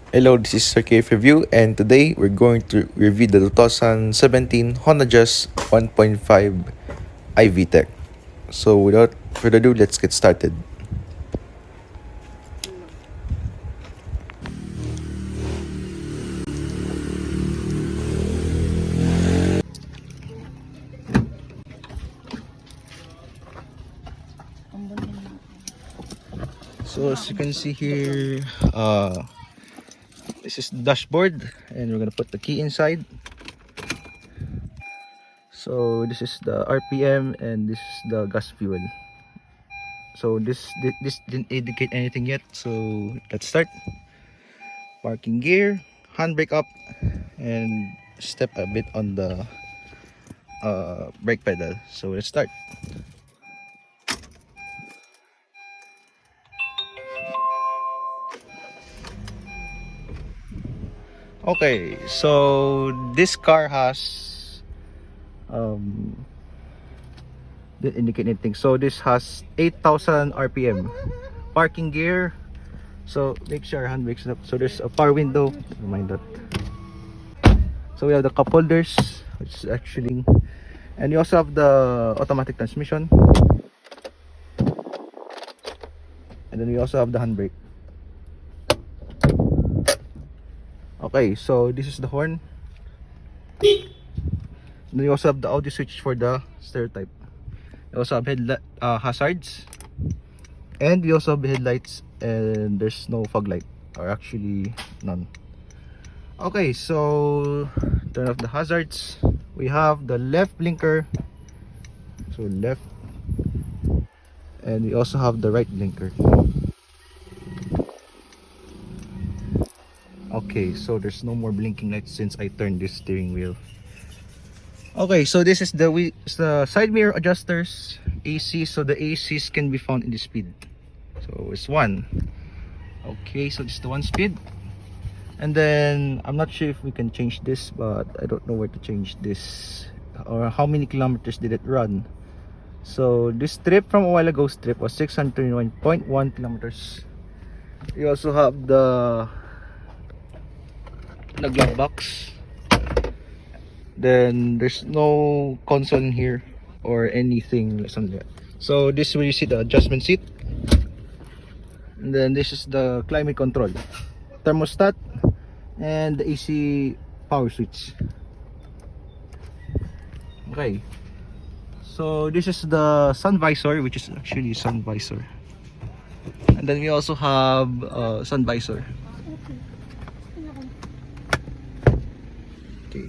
Hello, this is Sir KF Review, and today we're going to review the 2017 Honda Jazz 1.5 I-VTEC. So without further ado, let's get started. So as you can see here, this is the dashboard, and we're gonna put the key inside. So this is the RPM, and this is the gas fuel. So this didn't indicate anything yet, so let's start. Parking gear, handbrake up, and step a bit on the brake pedal. So let's start. Okay, so this car has didn't indicate anything. So this has 8,000 RPM. Parking gear. So make sure your handbrakes up. So there's a power window. Never mind that. So we have the cup holders, which is actually, and you also have the automatic transmission. And then we also have the handbrake. Okay, so this is the horn. And then you also have the audio switch for the stereo type. You also have hazards, and we also have headlights, and there's no fog light, or actually none. Okay, so turn off the hazards. We have the left blinker, so left, and we also have the right blinker. Okay, so there's no more blinking lights since I turned this steering wheel. Okay, so this is the side mirror adjusters, AC. So the ACs can be found in the speed. So it's one. Okay, so this is the one speed. And then I'm not sure if we can change this, but I don't know where to change this, or how many kilometers did it run. So this trip from a while ago trip was 621.1 kilometers. You also have the glove box. Then there's no console in here or anything like something like that. So this is where you see the adjustment seat. And then this is the climate control, thermostat, and the AC power switch. Okay, so this is the sun visor, which is actually sun visor. And then we also have sun visor. Okay.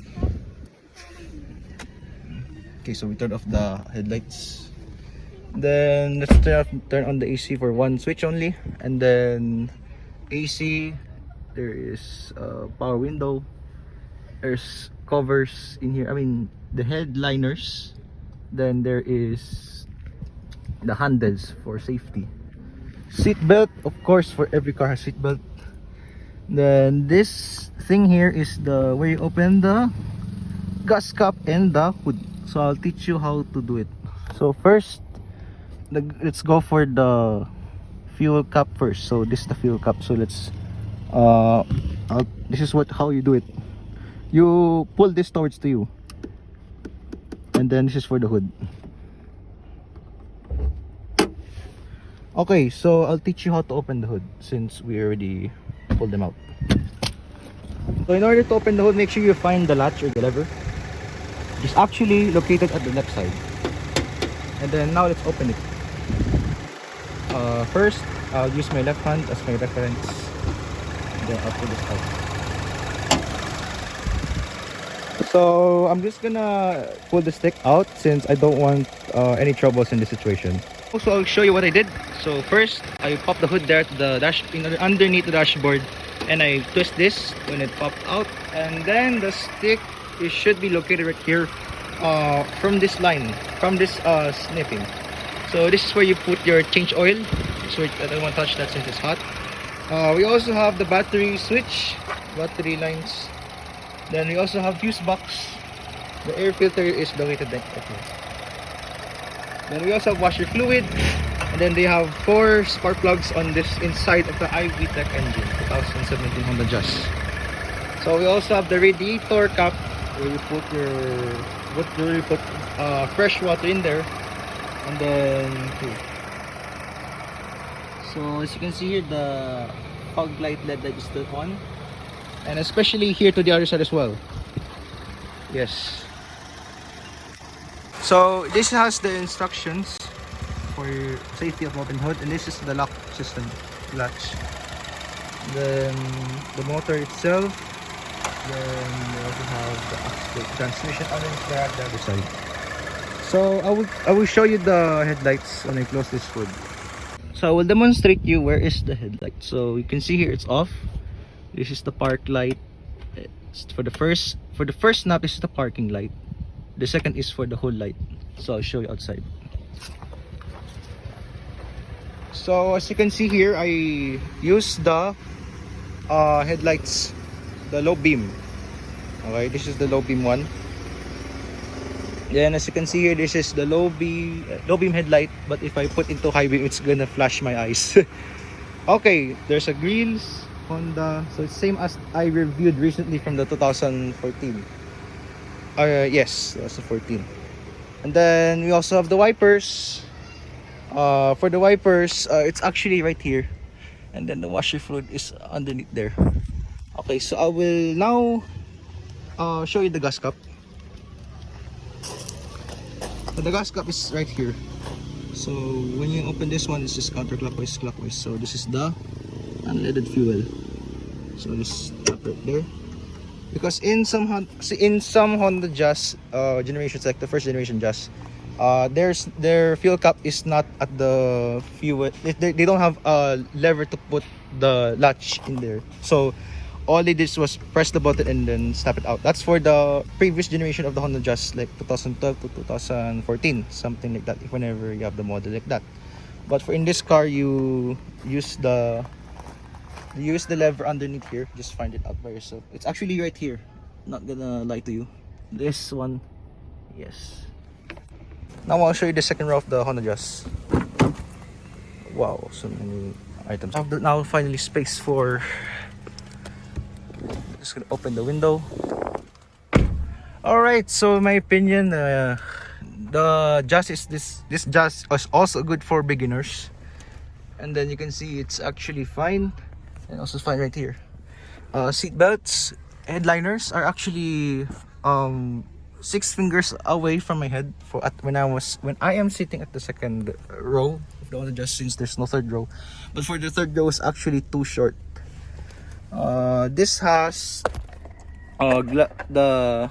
Okay, so we turn off the headlights. Then let's turn on the AC for one switch only. And then AC, there is a power window. There's covers in here, I mean the headliners. Then there is the handles for safety. Seat belt, of course, for every car has seat belt. Then this thing here is the where you open the gas cap and the hood. So I'll teach you how to do it. So first, let's go for the fuel cap first. So this is the fuel cap. So let's this is how you do it. You pull this towards to you, and then this is for the hood. Okay, so I'll teach you how to open the hood since we already pulled them out. So in order to open the hood, make sure you find the latch or the lever. It's actually located at the left side. And then now let's open it. First, I'll use my left hand as my reference. And then I'll pull this out. So I'm just gonna pull the stick out since I don't want any troubles in this situation. Also, I'll show you what I did. So first, I pop the hood there to the underneath the dashboard, and I twist this when it popped out. And then the stick, it should be located right here, from this line, from this snipping. So this is where you put your change oil. So I don't want to touch that since it's hot. We also have the battery switch, battery lines. Then we also have fuse box. The air filter is located there. Okay. Then we also have washer fluid. And then they have 4 spark plugs on this inside of the i-VTEC engine, 2017 Honda Jazz. So we also have the radiator cap where you put fresh water in there, and then so as you can see here, the fog light LED light is still on, and especially here to the other side as well. Yes. So this has the instructions for safety of open hood, and this is the lock system latch. Then the motor itself. Then we also have the Hatchback transmission underneath there at the other side. So I will show you the headlights when I close this hood. So I will demonstrate you where is the headlight. So you can see here it's off. This is the park light. It's for the first snap, this is the parking light. The second is for the whole light. So I'll show you outside. So as you can see here, I use the headlights, the low beam. Okay, this is the low beam one. Then as you can see here, this is the low beam headlight, but if I put into high beam, it's gonna flash my eyes. Okay, there's a grills Honda, so it's same as I reviewed recently from the 2014. Yes, 2014. And then we also have the wipers. For the wipers, it's actually right here, and then the washer fluid is underneath there. Okay, so I will now show you the gas cap. So the gas cap is right here. So when you open this one, it's just counterclockwise, clockwise. So this is the unleaded fuel. So just tap right there. Because in some Honda Jazz generations, like the first generation Jazz, their fuel cap is not at the fuel. They don't have a lever to put the latch in there. So all they did was press the button and then snap it out. That's for the previous generation of the Honda Jazz, like 2012 to 2014, something like that, whenever you have the model like that. But for in this car, you use the lever underneath here. Just find it out by yourself. It's actually right here. Not gonna lie to you. This one, yes. Now I'll show you the second row of the Honda Jazz. Wow, so many items. I have now finally space for. Just gonna open the window. All right, so in my opinion, the Jazz is this Jazz is also good for beginners. And then you can see it's actually fine, and also fine right here. Seat belts, headliners are actually 6 fingers away from my head when I am sitting at the second row of the Honda Jazz, since there's no third row. But for the third row is actually too short. This has the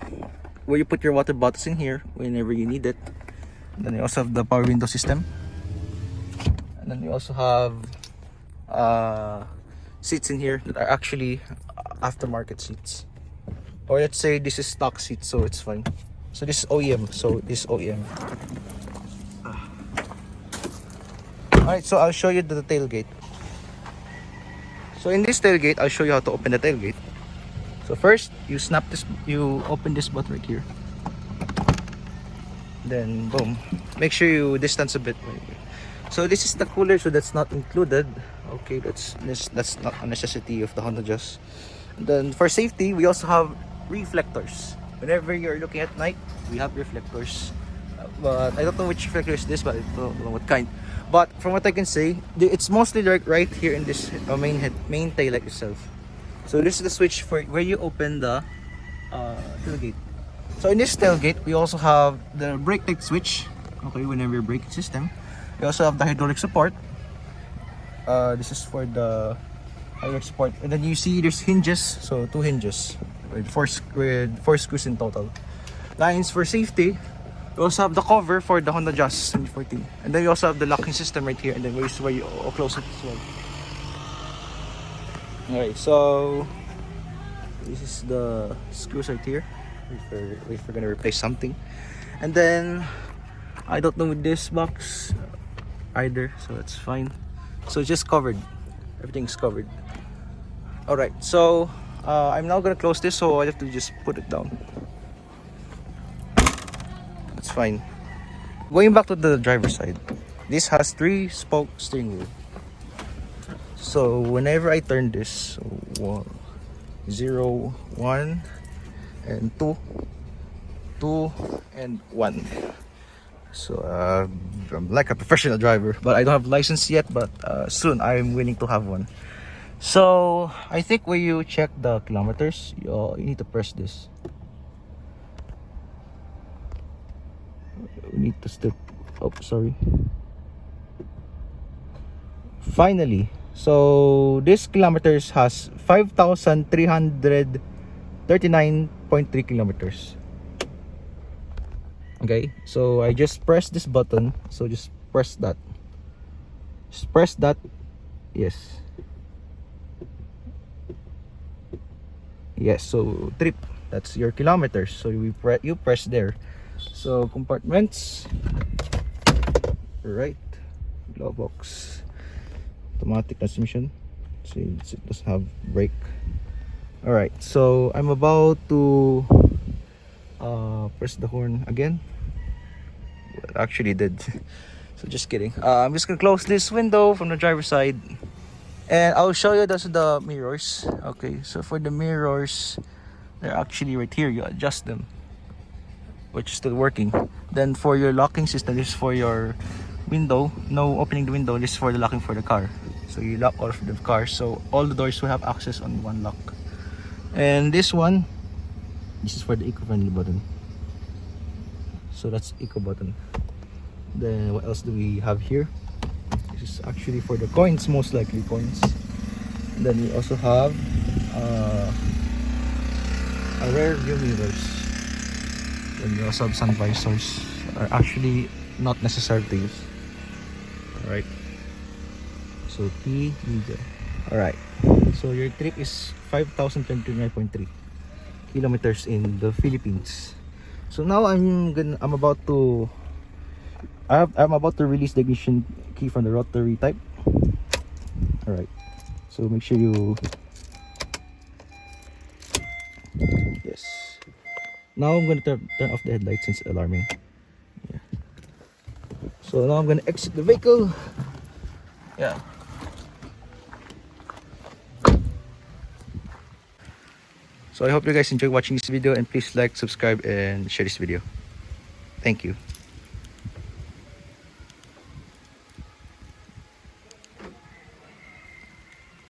where you put your water bottles in here whenever you need it. And then you also have the power window system. And then you also have seats in here that are actually aftermarket seats. Or let's say this is stock seats, so it's fine. So this is OEM, so this is OEM. Alright, so I'll show you the tailgate. So in this tailgate, I'll show you how to open the tailgate. So first, you open this button right here. Then boom. Make sure you distance a bit. So this is the cooler, so that's not included. Okay, that's not a necessity of the Honda Jazz. And then for safety, we also have reflectors. Whenever you're looking at night, we have reflectors. But I don't know which reflector is this, but I don't know what kind. But from what I can say, it's mostly right here in this main taillight itself. So this is the switch for where you open the tailgate. So in this tailgate, we also have the brake light switch. Okay, whenever your brake system. We also have the hydraulic support. This is for the hydraulic support. And then you see there's hinges, so 2 hinges with four screws in total. Lines for safety. We also have the cover for the Honda Jazz 2014. And then we also have the locking system right here, and then where you close it as well. Alright, so this is the screws right here if we're gonna replace something. And then I don't know with this box either, so it's fine. So it's just covered. Everything's covered. Alright, so I'm now gonna close this, so I have to just put it down. It's fine. Going back to the driver's side. This has 3-spoke steering wheel. So whenever I turn this, 0, 1, and 2, 2, and 1. So I'm like a professional driver, but I don't have license yet, but soon I'm willing to have one. So I think when you check the kilometers, you need to press this. We need to step. Oh, sorry. Finally, so this kilometers has 5,339.3 kilometers. Okay, so I just press this button. So just press that. Just press that. Yes. Yes. So trip. That's your kilometers. So you press there. So compartments. Right. Glove box. Automatic transmission. So it does have brake. All right. So I'm about to press the horn again. Well, actually did. So just kidding. I'm just gonna close this window from the driver's side, and I'll show you the mirrors. Okay, so for the mirrors, they're actually right here. You adjust them, which is still working. Then for your locking system, this is for your window. No opening the window. This is for the locking for the car. So you lock all of the cars. So all the doors will have access on one lock. And this one, this is for the eco-friendly button. So that's eco button. Then what else do we have here? This is actually for the coins, most likely coins. And then we also have a rear view mirrors. And we also have sun visors. Are actually not necessary to use. Alright. So P media. Alright. So your trip is 5,029.3 kilometers in the Philippines. So now I'm about to release the ignition key from the rotary type. Alright, so make sure you, yes. Now I'm going to turn off the headlights since it's alarming. Yeah. So now I'm going to exit the vehicle. Yeah. So I hope you guys enjoy watching this video, and please like, subscribe, and share this video. Thank you.